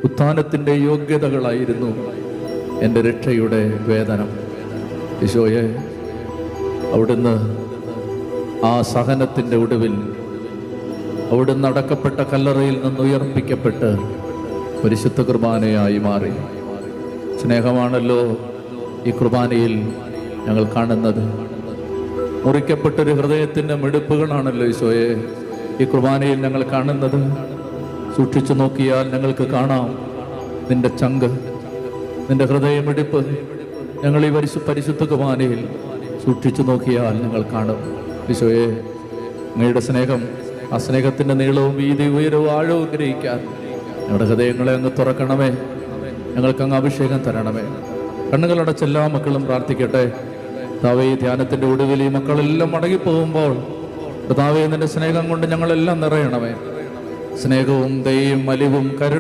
ഉത്ഥാനത്തിൻ്റെ യോഗ്യതകളായിരുന്നു എൻ്റെ രക്ഷയുടെ വേദനം. ഈശോയെ, അവിടുന്ന് ആ സഹനത്തിൻ്റെ ഒടുവിൽ അവിടുന്ന് അടക്കപ്പെട്ട കല്ലറയിൽ നിന്ന് ഉയർപ്പിക്കപ്പെട്ട് പരിശുദ്ധ കുർബാനയായി മാറി. സ്നേഹമാണല്ലോ ഈ കുർബാനയിൽ ഞങ്ങൾ കാണുന്നത്. മുറിക്കപ്പെട്ടൊരു ഹൃദയത്തിൻ്റെ മിടുപ്പുകളാണല്ലോ ഈശോയെ ഈ കുർബാനയിൽ ഞങ്ങൾ കാണുന്നത്. സൂക്ഷിച്ചു നോക്കിയാൽ ഞങ്ങൾക്ക് കാണാം നിന്റെ ചങ്ക്, നിന്റെ ഹൃദയമിടിപ്പ് ഞങ്ങൾ ഈ പരിശുദ്ധ കുർബാനയിൽ സൂക്ഷിച്ചു നോക്കിയാൽ ഞങ്ങൾ കാണും. ഈശോയെ, അങ്ങയുടെ സ്നേഹം, ആ സ്നേഹത്തിൻ്റെ നീളവും വീതി ഉയരവും ആഴവും ഗ്രഹിക്കാൻ ഞങ്ങളുടെ ഹൃദയങ്ങളെ അങ്ങ് തുറക്കണമേ. ഞങ്ങൾക്ക് അങ്ങ് അഭിഷേകം തരണമേ. കണ്ണുകളടച്ച എല്ലാ മക്കളും പ്രാർത്ഥിക്കട്ടെ. കർത്താവേ, ഈ ധ്യാനത്തിൻ്റെ ഒടുവിൽ ഈ മക്കളെല്ലാം മടങ്ങിപ്പോകുമ്പോൾ കർത്താവേ, നിന്റെ സ്നേഹം കൊണ്ട് ഞങ്ങളെല്ലാം നിറയണമേ. സ്നേഹവും ദയയും അലിവും